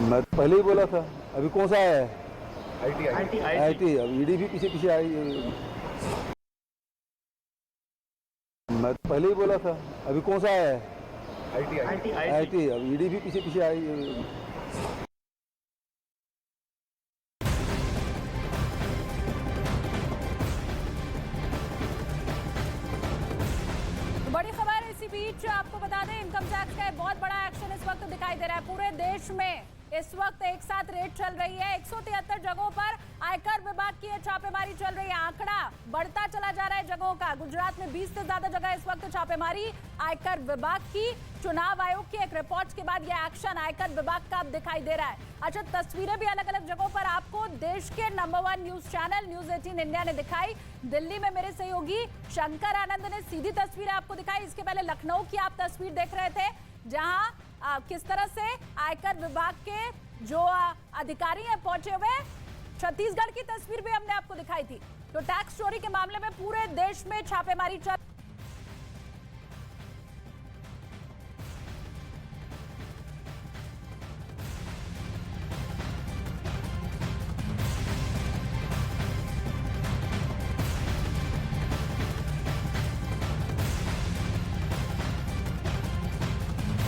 मैं तो पहले ही बोला था। अभी कौन सा है? आईटी। अब ईडी भी पीछे पीछे आई। मैं तो पहले ही बोला था। अभी कौन सा है? आईटी। अब ईडी भी पीछे पीछे आई। बड़ी खबर इसी बीच आपको बता दें, इनकम टैक्स का बहुत बड़ा एक्शन इस वक्त दिखाई दे रहा है। पूरे देश में इस वक्त एक साथ रेड चल रही है। 173 जगहों पर आयकर विभाग की छापेमारी चल रही है। आंकड़ा बढ़ता चला जा रहा है जगहों का। गुजरात में 20 से ज्यादा जगह इस वक्त छापेमारी आयकर विभाग की। चुनाव आयोग की एक रिपोर्ट के बाद यह एक्शन आयकर विभाग का अब दिखाई दे रहा है। अच्छा, तस्वीरें भी अलग अलग जगहों पर आपको देश के number 1 news channel news 18 India ने दिखाई। दिल्ली में मेरे सहयोगी शंकर आनंद ने सीधी तस्वीरें आपको दिखाई। इसके पहले लखनऊ की आप तस्वीर देख रहे थे, जहां किस तरह से आयकर विभाग के जो अधिकारी हैं पहुंचे हुए। छत्तीसगढ़ की तस्वीर भी हमने आपको दिखाई थी। तो टैक्स चोरी के मामले में पूरे देश में छापेमारी चल।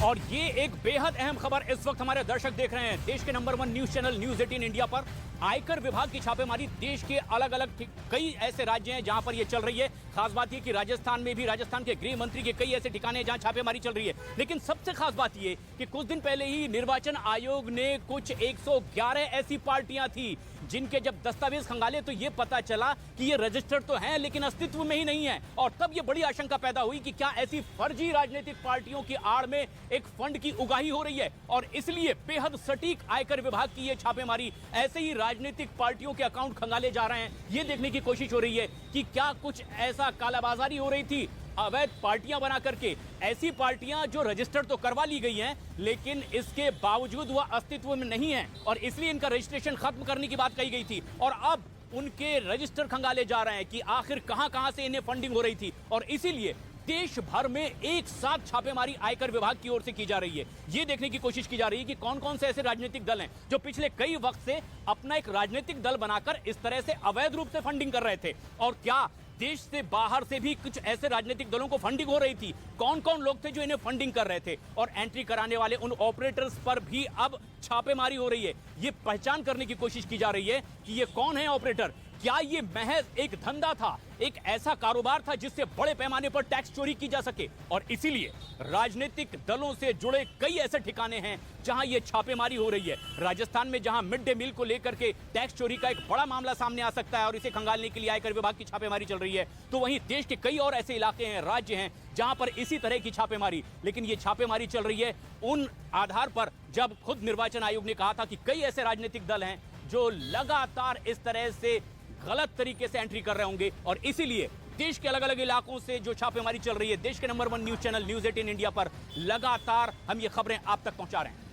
और ये एक बेहद अहम खबर इस वक्त हमारे दर्शक देख रहे हैं देश के number 1 news channel news 18 India पर। आयकर विभाग की छापेमारी देश के अलग अलग कई ऐसे राज्य हैं जहां पर ये चल रही है। खास बात ये कि राजस्थान में भी राजस्थान के गृह मंत्री के कई ऐसे ठिकाने हैं जहां छापेमारी चल रही है। लेकिन सबसे खास बात ये कि कुछ दिन पहले ही निर्वाचन आयोग ने कुछ 111 ऐसी पार्टियां थी जिनके जब दस्तावेज खंगाले तो ये पता चला कि ये रजिस्टर्ड तो हैं लेकिन अस्तित्व में ही नहीं है। और तब ये बड़ी आशंका पैदा हुई कि क्या ऐसी फर्जी राजनीतिक पार्टियों की आड़ में एक फंड की उगाही हो रही है। और इसलिए बेहद सटीक आयकर विभाग की ये छापेमारी ऐसे ही राजनीतिक पार्टियों के अकाउंट खंगाले जा रहे हैं, ये देखने की कोशिश हो रही है कि क्या कुछ ऐसा कालाबाजारी हो रही थी अवैध पार्टियां बना करके। ऐसी पार्टियां जो रजिस्टर तो करवा ली गई हैं लेकिन इसके बावजूद वह अस्तित्व में नहीं है और इसलिए इनका रजिस्ट्रेशन खत्म करने की बात कही गई थी। और अब उनके रजिस्टर खंगाले जा रहे हैं कि आखिर कहां से इन्हें फंडिंग हो रही थी। और इसीलिए देश भर में एक साथ छापेमारी आयकर विभाग की ओर से की जा रही है। यह देखने की कोशिश की जा रही है कि कौन कौन से ऐसे राजनीतिक दल हैं जो पिछले कई वक्त से अपना एक राजनीतिक दल बनाकर इस तरह से अवैध रूप से फंडिंग कर रहे थे। और क्या देश से बाहर से भी कुछ ऐसे राजनीतिक दलों को फंडिंग हो रही थी। कौन कौन लोग थे जो इन्हें फंडिंग कर रहे थे और एंट्री कराने वाले उन ऑपरेटर्स पर भी अब छापेमारी हो रही है। ये पहचान करने की कोशिश की जा रही है कि ये कौन है ऑपरेटर। क्या ये महज एक धंधा था, एक ऐसा कारोबार था जिससे बड़े पैमाने पर टैक्स चोरी की जा सके। और इसीलिए राजनीतिक दलों से जुड़े कई ऐसे ठिकाने हैं जहां ये छापेमारी हो रही है। राजस्थान में जहां मिड डे मील को लेकर के टैक्स चोरी का एक बड़ा मामला सामने आ सकता है और इसे खंगालने के लिए आयकर विभाग की छापेमारी चल रही है, तो वहीं देश के कई और ऐसे इलाके हैं, राज्य हैं जहां पर इसी तरह की छापेमारी। लेकिन ये छापेमारी चल रही है उन आधार पर जब खुद निर्वाचन आयोग ने कहा था कि कई ऐसे राजनीतिक दल हैं जो लगातार इस तरह से गलत तरीके से एंट्री कर रहे होंगे। और इसीलिए देश के अलग अलग इलाकों से जो छापेमारी चल रही है, देश के number 1 news channel news 18 India पर लगातार हम ये खबरें आप तक पहुंचा रहे हैं।